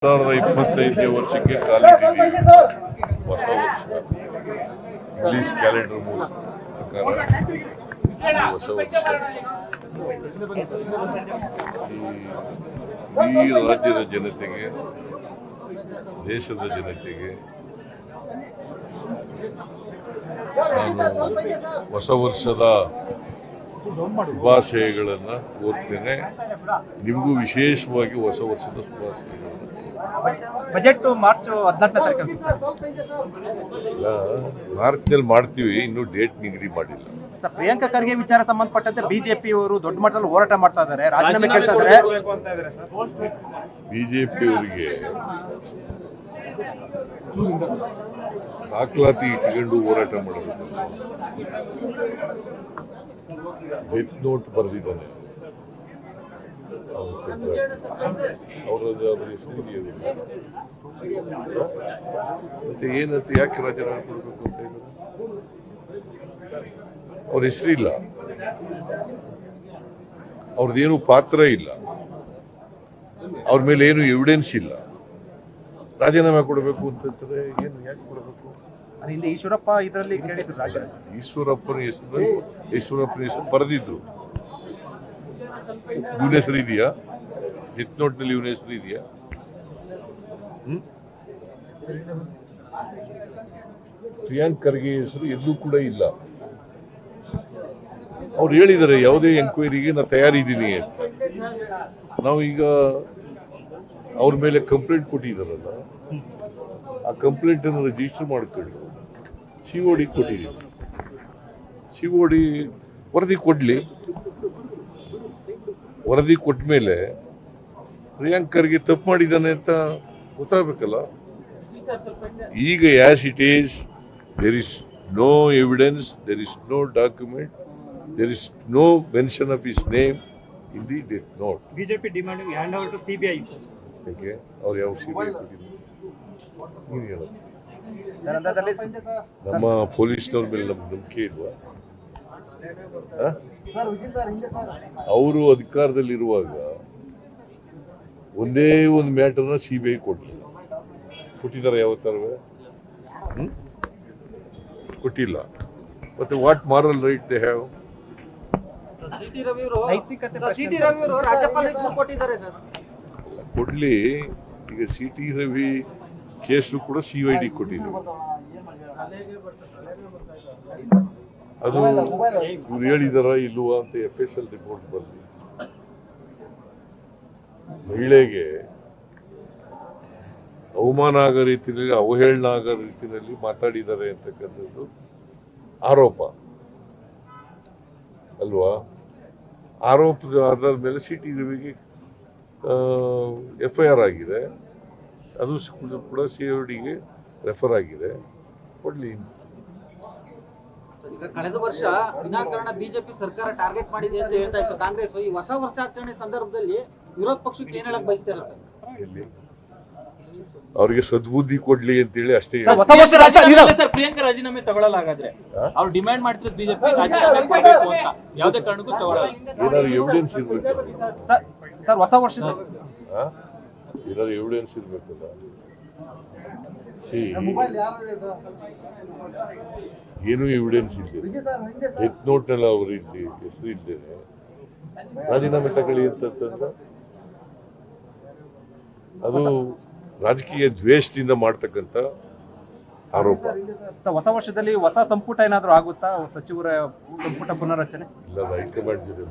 2025ನೇ ವರ್ಷಕ್ಕೆ ಕಾಲಿಟ್ಟಿದ್ದೀವಿ. ಹೊಸ ವರ್ಷ ಇಂಗ್ಲಿಷ್ ಕ್ಯಾಲೆಂಡರ್ ಪ್ರಕಾರ ಹೊಸ ವರ್ಷ. ಈ ರಾಜ್ಯದ ಜನತೆಗೆ, ದೇಶದ ಜನತೆಗೆ ನಾನು ಹೊಸ ವರ್ಷದ ಶುಭಾಶಯಗಳನ್ನು ಕೋರ್ತೇನೆ. ನಿಮಗೂ ವಿಶೇಷವಾಗಿ ಹೊಸ ವರ್ಷದ ಶುಭಾಶಯಗಳನ್ನು. ಬಜೆಟ್ ಮಾರ್ಚ್ 14ನೇ ಮಾರ್ಚ್ನಲ್ಲಿ ಮಾಡ್ತೀವಿ, ಇನ್ನೂ ಡೇಟ್ ನಿಗದಿ ಮಾಡಿಲ್ಲ. ಸರ್, ಪ್ರಿಯಾಂಕಾ ಖರ್ಗೆ ವಿಚಾರ ಸಂಬಂಧಪಟ್ಟಂತೆ ಬಿಜೆಪಿ ಅವರು ದೊಡ್ಡ ಮಟ್ಟದಲ್ಲಿ ಹೋರಾಟ ಮಾಡ್ತಾ ಇದ್ದಾರೆ, ರಾಜೀನಾಮೆ ಕೇಳ್ತಾ ಇದ್ದಾರೆ. ಬಿಜೆಪಿ ಅವರಿಗೆ ದಾಖಲಾತಿ ಇಟ್ಕೊಂಡು ಹೋರಾಟ ಮಾಡಬೇಕು. ಡೆತ್ ನೋಟ್ ಬರೆದಿದ್ದಾನೆ, ಅವರದ್ದು ಹೆಸರು ಮತ್ತೆ ಏನಂತ ಯಾಕೆ ರಾಜೀನಾಮೆ ಕೊಡಬೇಕು ಅಂತ ಹೇಳಿದ್ರೆ ಅವ್ರ ಹೆಸರಿಲ್ಲ, ಅವ್ರದ್ದೇನು ಪಾತ್ರ ಇಲ್ಲ, ಅವ್ರ ಮೇಲೆ ಏನು ಎವಿಡೆನ್ಸ್ ಇಲ್ಲ. ರಾಜೀನಾಮೆ ಕೊಡಬೇಕು ಅಂತಂದ್ರೆ ಏನು ಯಾಕೆ ಕೊಡಬೇಕು? ಹಿಂದೆ ಈಶ್ವರಪ್ಪ ಇದರಲ್ಲಿ ಕೇಳಿದ್ರು ರಾಜೀನಾಮೆ. ಈಶ್ವರಪ್ಪನ ಹೆಸರು ಬರೆದಿದ್ರು. ಇವನ ಹೆಸರು ಇದೆಯಾ? ಡೆತ್ ನೋಟ್ ನಲ್ಲಿ ಇವನ ಹೆಸರು ಇದೆಯಾ? ಪ್ರಿಯಾಂಕ್ ಖರ್ಗೆ ಹೆಸರು ಎಲ್ಲೂ ಕೂಡ ಇಲ್ಲ. ಅವ್ರು ಹೇಳಿದ್ದಾರೆ ಯಾವುದೇ ಎಂಕ್ವೈರಿಗೆ ನಾನು ತಯಾರಿದ್ದೀನಿ ಅಂತ. ನಾವು ಈಗ ಅವ್ರ ಮೇಲೆ ಕಂಪ್ಲೇಂಟ್ ಕೊಟ್ಟಿದ್ದಾರಲ್ಲ, ಆ ಕಂಪ್ಲೇಂಟ್ ಅನ್ನು ರಿಜಿಸ್ಟರ್ ಮಾಡ್ಕೊಂಡು COD ಕೊಟ್ಟಿದ್ದೀವಿ. COD ವರದಿ ಕೊಡ್ಲಿ. ವರದಿ ಕೊಟ್ಟ ಮೇಲೆ ಪ್ರಿಯಾಂಕ್ ಖರ್ಗೆ ತಪ್ಪು ಮಾಡಿದ್ದಾನೆ ಅಂತ ಗೊತ್ತಾಗಬೇಕಲ್ಲ. ಈಗ as it is, there is no evidence, there is no document, there is no mention of his name in the death note. BJP demanding hand over to CBI. ಯಾಕೆ ಅವ್ರು ಯಾವ CBI ಕೊಟ್ಟಿದ್ರು? ನೀನು ಹೇಳೋದು. ನಮ್ಮ ಪೊಲೀಸ್ನವ್ರ ಮೇಲೆ ನಮ್ಗೆ ನಂಬಿಕೆ ಇಲ್ವಾ? ಅವರು ಅಧಿಕಾರದಲ್ಲಿರುವಾಗ ಒಂದೇ ಒಂದು ಮ್ಯಾಟರ್ನ CBI ಕೊಟ್ಟಿದ್ದಾರೆ. ಯಾವತ್ತಾರವೇ ಕೊಟ್ಟಿಲ್ಲ. ಮತ್ತೆ what moral right they have? ಕೊಡ್ಲಿ. ಈಗ CT ರವಿ ಕೇಸು ಕೂಡ CID ಕೊಟ್ಟಿದ್ರು. ಅದು ಇವ್ರು ಹೇಳಿದಾರ ಇಲ್ವಾ ಅಂತ FSL ರಿಪೋರ್ಟ್ ಬಂದು ಮಹಿಳೆಗೆ ಅವಮಾನ ಆಗೋ ರೀತಿಯಲ್ಲಿ, ಅವಹೇಳನ ಆಗೋ ರೀತಿಯಲ್ಲಿ ಮಾತಾಡಿದ್ದಾರೆ ಅಂತಕ್ಕಂಥದ್ದು ಆರೋಪ ಅಲ್ವಾ? ಆರೋಪದ ಆಧಾರದ ಮೇಲೆ CT ರವಿಗೆ FIR ಆಗಿದೆ. ಅದು ಕೂಡ CIDಗೆ ರೆಫರ್ ಆಗಿದೆ. ಕೊಡ್ಲಿ. ಈಗ ಕಳೆದ ವರ್ಷ ವಿನಾಕಾರಣ ಬಿಜೆಪಿ ಸರ್ಕಾರ ಟಾರ್ಗೆಟ್ ಮಾಡಿದೆ ಅಂತ ಹೇಳ್ತಾ ಇತ್ತು ಕಾಂಗ್ರೆಸ್. ಈ ಹೊಸ ವರ್ಷಾಚರಣೆ ಸಂದರ್ಭದಲ್ಲಿ ವಿರೋಧ ಪಕ್ಷಕ್ಕೆ ಏನ್ ಹೇಳಕ್ ಬಯಸ್ತೀರಾ ಸರ್? ಅವ್ರಿಗೆ ಸದ್ಬುದ್ಧಿ ಕೊಡ್ಲಿ ಅಂತೇಳಿ ಅಷ್ಟೇ. ಪ್ರಿಯಾಂಕಾ ರಾಜೀನಾಮೆ ತಗೊಳ್ಳಲಾಗಾದ್ರೆ ಅವ್ರು ಡಿಮ್ಯಾಂಡ್ ಮಾಡ್ತಿರೋದು ಬಿಜೆಪಿ ರಾಜೀನಾಮೆ ಕೊಡಬೇಕು ಅಂತ, ಯಾವುದೇ ಕಾರಣಕ್ಕೂ ತಗೊಳ್ಳಲ್ಲ. ಏನಾದ್ರು ಎವಿಡೆನ್ಸ್ ಇರ್ಬೇಕು ಸರ್, ಹೊಸ ವರ್ಷದ ಏನಾದ್ರು ಎವಿಡೆನ್ಸ್ ಇರ್ಬೇಕಲ್ಲ. ಏನು ಎವಿಡೆನ್ಸ್ ಇದ್ದೇನೆ, ಡೆತ್ ನೋಟ್ ನಲ್ಲಿ ಅವ್ರ ಹೆಸರು ಇದ್ದೇನೆ, ರಾಜೀನಾಮೆ ತಗೊಳ್ಳಿ ಅಂತಂದ್ರೆ ಅದು ರಾಜಕೀಯ ದ್ವೇಷದಿಂದ ಮಾಡ್ತಕ್ಕಂಥ ಆರೋಪ. ಹೊಸ ವರ್ಷದಲ್ಲಿ ಹೊಸ ಸಂಪುಟ ಏನಾದ್ರು ಆಗುತ್ತಾ? ಸಚಿವರ ಸಂಪುಟ ಪುನರ್ರಚನೆ ಇಲ್ಲ, ಹೈಕಮಾಂಡ್ ಜೊತೆ